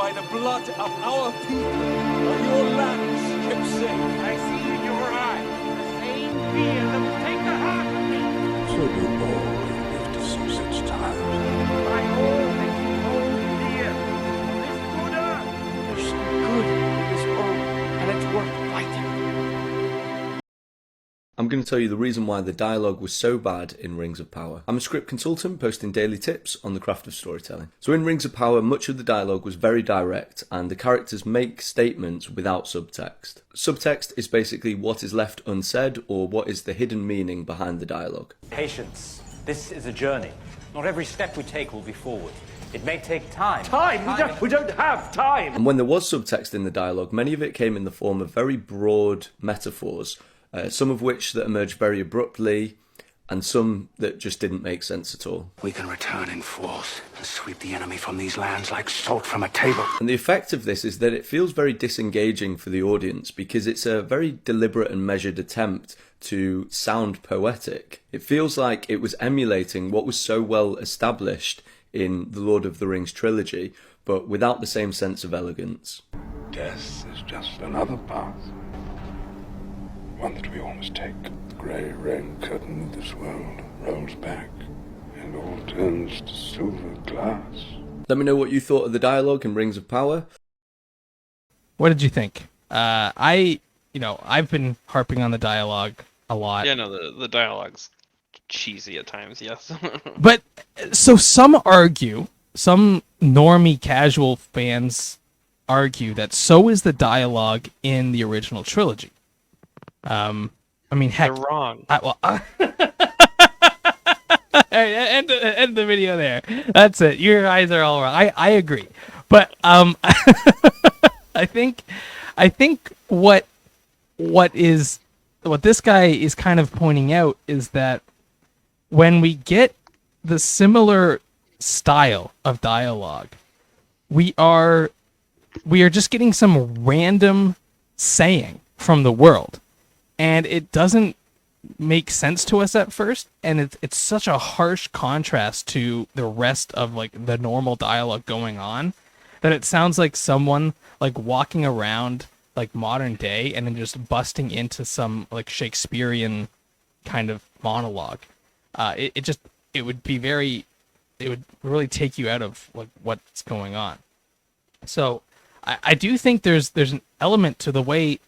by the blood of our people are your lands kept safe. I see in your eyes the same fear that will take the heart of me. So do all who live to see such times. By all that you hold dear, this good earth. There's some good in this world, and it's worth fighting. I'm going to tell you the reason why the dialogue was so bad in Rings of Power. I'm a script consultant posting daily tips on the craft of storytelling. So in Rings of Power, much of the dialogue was very direct and the characters make statements without subtext. Subtext is basically what is left unsaid or what is the hidden meaning behind the dialogue. Patience. This is a journey. Not every step we take will be forward. It may take time. Time? We don't have time! And when there was subtext in the dialogue, many of it came in the form of very broad metaphors, some of which that emerged very abruptly, and some that just didn't make sense at all. We can return in force and sweep the enemy from these lands like salt from a table. And the effect of this is that it feels very disengaging for the audience because it's a very deliberate and measured attempt to sound poetic. It feels like it was emulating what was so well established in the Lord of the Rings trilogy, but without the same sense of elegance. Death is just another path. One that we all must take. The grey rain curtain of this world rolls back, and all turns to silver glass. Let me know what you thought of the dialogue in Rings of Power. What did you think? I've been harping on the dialogue a lot. Yeah, no, the dialogue's cheesy at times, yes. But, so some normie casual fans argue that so is the dialogue in the original trilogy. I mean, heck, They're wrong. End the video there. That's it. Your eyes are all wrong. I agree, but I think what this guy is kind of pointing out is that when we get the similar style of dialogue, we are just getting some random saying from the world. And it doesn't make sense to us at first, and it's such a harsh contrast to the rest of like the normal dialogue going on that it sounds like someone like walking around like modern day and then just busting into some like Shakespearean kind of monologue. It would really take you out of like what's going on. So I do think there's an element to the way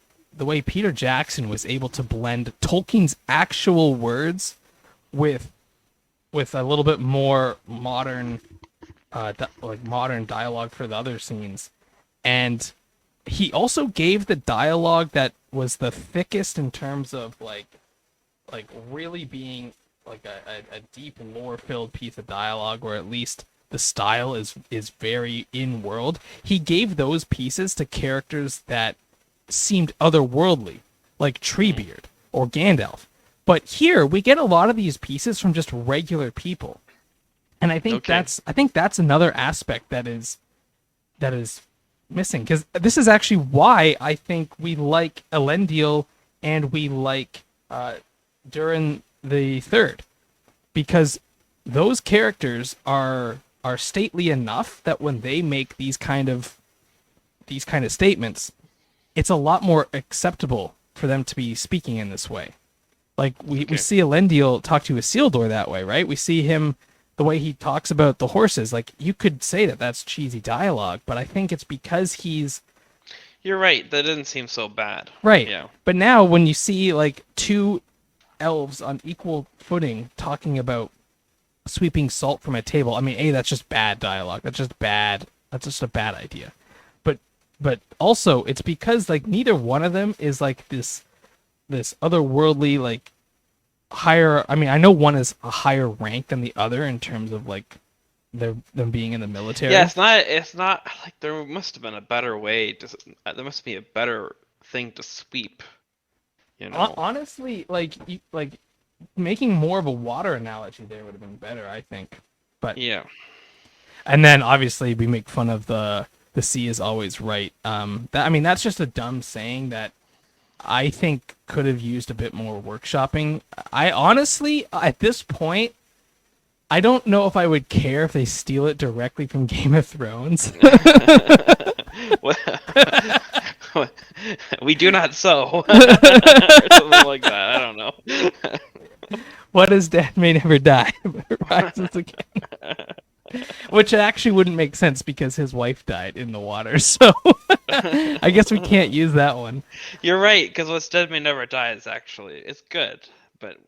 Peter Jackson was able to blend Tolkien's actual words with a little bit more modern dialogue for the other scenes. And he also gave the dialogue that was the thickest in terms of like really being like a deep lore filled piece of dialogue, or at least the style is very in world. He gave those pieces to characters that seemed otherworldly, like Treebeard or Gandalf. But here we get a lot of these pieces from just regular people, and I think that's another aspect that is missing, because this is actually why I think we like Elendil and we like Durin the Third, because those characters are stately enough that when they make these kind of statements, it's a lot more acceptable for them to be speaking in this way. Like we see Elendil talk to Isildur that way, right? We see him the way he talks about the horses. Like you could say that that's cheesy dialogue, but I think it's because he's. You're right. That didn't seem so bad. Right. Yeah. But now when you see like two elves on equal footing talking about sweeping salt from a table, I mean, that's just bad dialogue. That's just bad. That's just a bad idea. But also, it's because like neither one of them is like this otherworldly like higher. I mean, I know one is a higher rank than the other in terms of like them being in the military. Yeah, it's not like there must have been a better way there must be a better thing to sweep. You know. Honestly, like making more of a water analogy there would have been better, I think. But yeah. And then obviously we make fun of the sea is always right. That's just a dumb saying that I think could have used a bit more workshopping. I honestly, at this point, I don't know if I would care if they steal it directly from Game of Thrones. We do not sow. Or something like that. I don't know. What is dead may never die, but rises again. Which actually wouldn't make sense because his wife died in the water, so I guess we can't use that one. You're right, because what's dead may never die is actually it's good, but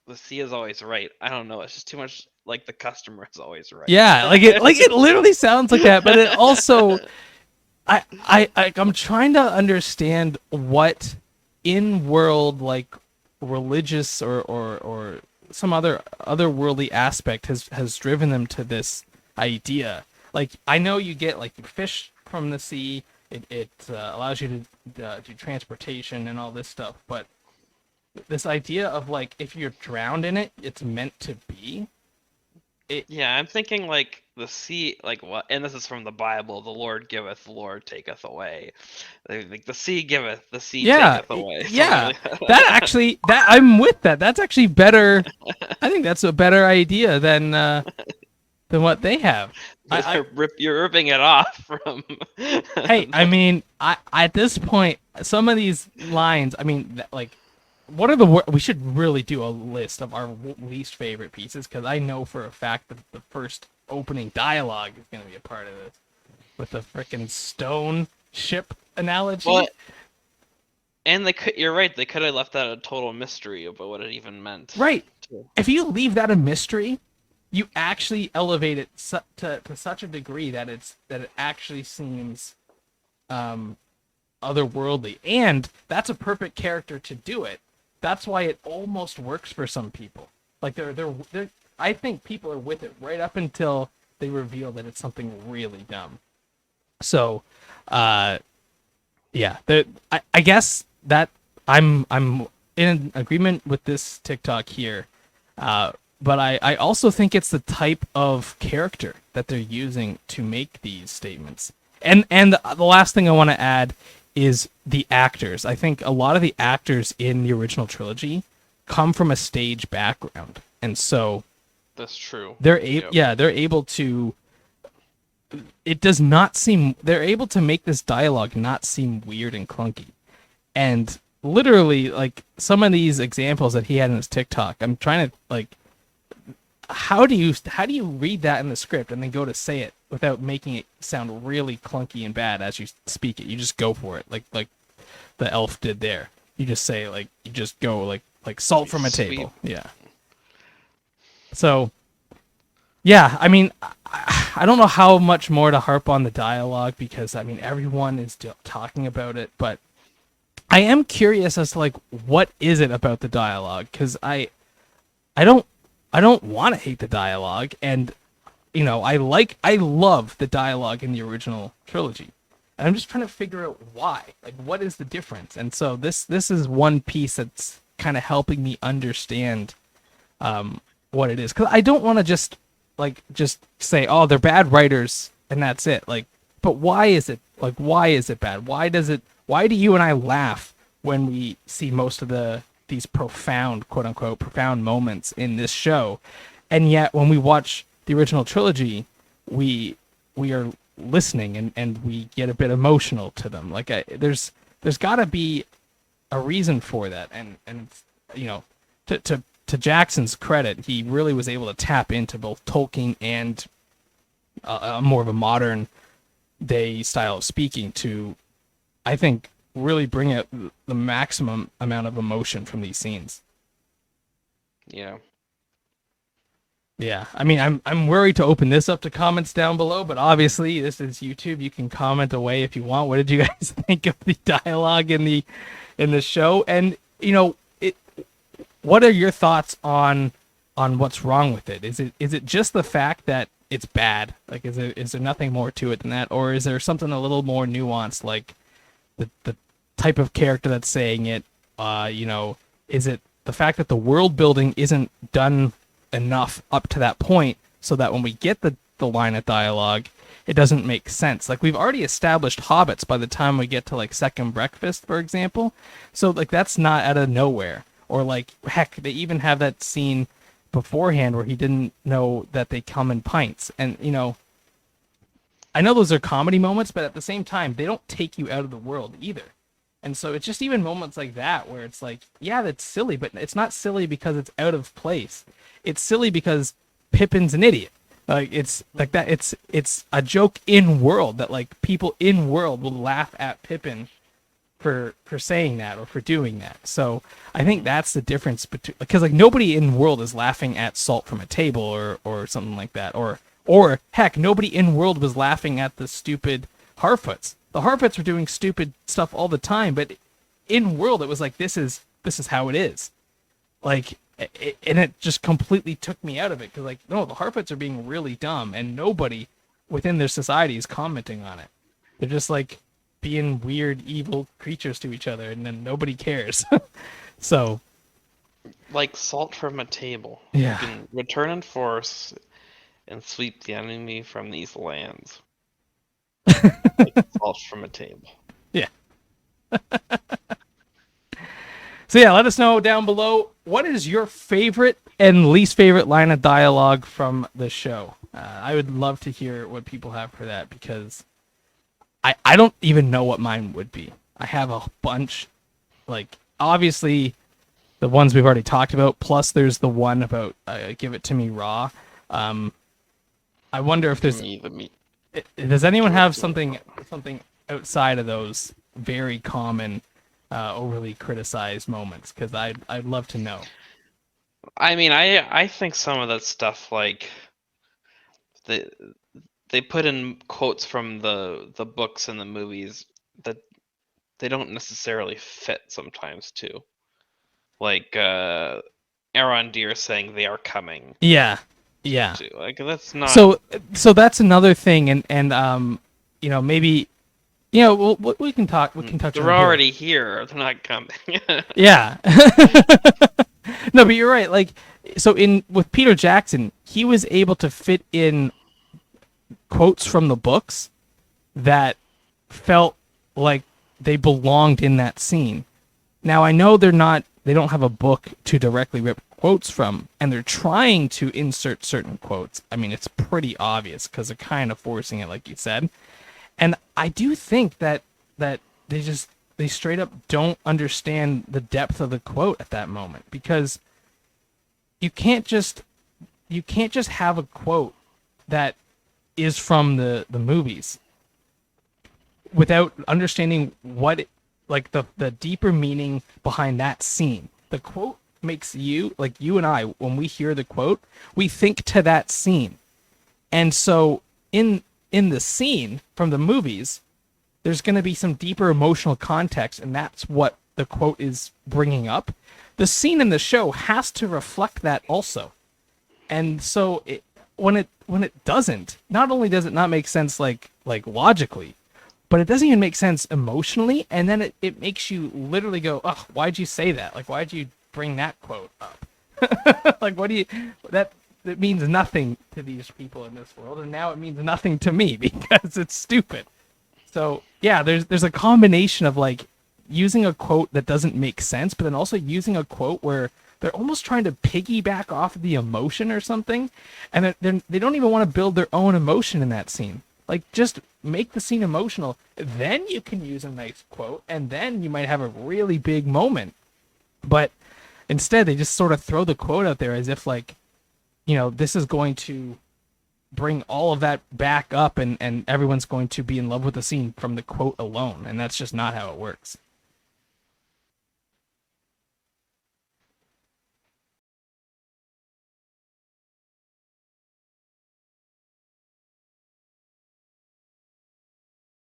the sea is always right. I don't know. It's just too much like the customer is always right. Yeah, it literally sounds like that, but it also I'm trying to understand what in world like religious or some otherworldly aspect has driven them to this idea. Like I know you get like you fish from the sea, it allows you to do transportation and all this stuff, but this idea of like if you're drowned in it, it's meant to be. Yeah, I'm thinking like the sea, like what? And this is from the Bible: "The Lord giveth, the Lord taketh away." Like the sea giveth, the sea taketh away. Yeah, Like that. that I'm with that. That's actually better. I think that's a better idea than what they have. You're ripping it off from. Hey, I mean, I at this point, some of these lines, I mean, like, what are we should really do a list of our least favorite pieces, because I know for a fact that the first opening dialogue is going to be a part of this, with the frickin' stone ship analogy. Well, and you're right, they could have left that a total mystery about what it even meant. Right. If you leave that a mystery, you actually elevate it to such a degree that it actually seems otherworldly, and that's a perfect character to do it. That's why it almost works for some people. Like they're I think people are with it right up until they reveal that it's something really dumb. So, yeah, I guess that I'm in agreement with this TikTok here, but I also think it's the type of character that they're using to make these statements. And the last thing I want to add is the actors. I think a lot of the actors in the original trilogy come from a stage background, and so that's true. They're able to. It does not seem they're able to make this dialogue not seem weird and clunky, and literally like some of these examples that he had in his TikTok. I'm trying to like, how do you read that in the script and then go to say it without making it sound really clunky and bad as you speak it? You just go for it, like the elf did there. You just say like you just go like salt from a table. Yeah. So, yeah, I mean, I don't know how much more to harp on the dialogue because I mean everyone is talking about it, but I am curious as to like what is it about the dialogue, because I don't want to hate the dialogue, and you know I love the dialogue in the original trilogy, and I'm just trying to figure out why, like what is the difference. And so this is one piece that's kind of helping me understand what it is, because I don't want to just say, oh, they're bad writers and that's it. Like, but why is it bad? Why do you and I laugh when we see most of these profound, quote unquote, profound moments in this show, and yet when we watch the original trilogy, we are listening and we get a bit emotional to them. Like there's got to be a reason for that, and you know, to Jackson's credit, he really was able to tap into both Tolkien and more of a modern day style of speaking to, I think, really bring out the maximum amount of emotion from these scenes. Yeah. Yeah, I mean, I'm worried to open this up to comments down below, but obviously this is YouTube. You can comment away if you want. What did you guys think of the dialogue in the show? And you know, what are your thoughts on what's wrong with it? Is it just the fact that it's bad? Like, is there nothing more to it than that, or is there something a little more nuanced, like the type of character that's saying it? You know, is it the fact that the world building isn't done enough up to that point, so that when we get the line of dialogue, it doesn't make sense? Like, we've already established hobbits by the time we get to like Second Breakfast, for example. So like that's not out of nowhere. Or like, heck, they even have that scene beforehand where he didn't know that they come in pints. And, you know, I know those are comedy moments, but at the same time, they don't take you out of the world either. And so it's just even moments like that where it's like, yeah, that's silly, but it's not silly because it's out of place. It's silly because Pippin's an idiot. Like it's like that. It's a joke in world that like people in world will laugh at Pippin for saying that or for doing that. So I think that's the difference between, because like nobody in world is laughing at Salt from a Table or something like that, or heck, nobody in world was laughing at the stupid Harfoots. The Harfoots were doing stupid stuff all the time, but in world it was like this is how it is. Like and it just completely took me out of it because like no, the Harfoots are being really dumb and nobody within their society is commenting on it. They're just like being weird, evil creatures to each other, and then nobody cares. So, Like Salt from a Table. Yeah. You can return in force and sweep the enemy from these lands. Like Salt from a Table. yeah. So yeah, let us know down below, what is your favorite and least favorite line of dialogue from the show? I would love to hear what people have for that because I don't even know what mine would be. I have a bunch, like, obviously the ones we've already talked about, plus there's the one about give it to me raw. I wonder if there's... Does anyone have something outside of those very common, overly criticized moments? Because I'd love to know. I mean, I think some of that stuff, like, they put in quotes from the books and the movies that they don't necessarily fit sometimes too. Like Arondir saying they are coming. Yeah. Yeah. Too. Like that's not So that's another thing, and you know, maybe, you know, we can talk. We can touch. They're on already here. They're not coming. Yeah. No, but you're right. Like, so with Peter Jackson, he was able to fit in quotes from the books that felt like they belonged in that scene. Now I know they don't have a book to directly rip quotes from, and they're trying to insert certain quotes. I mean, it's pretty obvious because they're kind of forcing it, like you said. And I do think that they straight up don't understand the depth of the quote at that moment, because you can't just have a quote that is from the movies without understanding the deeper meaning behind that scene. The quote makes you and I, when we hear the quote, we think to that scene. And so in the scene from the movies, there's going to be some deeper emotional context, and that's what the quote is bringing up. The scene in the show has to reflect that also. And so when it doesn't, not only does it not make sense like logically, but it doesn't even make sense emotionally, and then it makes you literally go, "Oh, why'd you say that? Like, why'd you bring that quote up?" Like, that means nothing to these people in this world, and now it means nothing to me because it's stupid. So yeah, there's a combination of like using a quote that doesn't make sense, but then also using a quote where they're almost trying to piggyback off of the emotion or something, and they don't even want to build their own emotion in that scene. Like, just make the scene emotional, then you can use a nice quote, and then you might have a really big moment. But instead, they just sort of throw the quote out there as if, like, you know, this is going to bring all of that back up, and everyone's going to be in love with the scene from the quote alone, and that's just not how it works.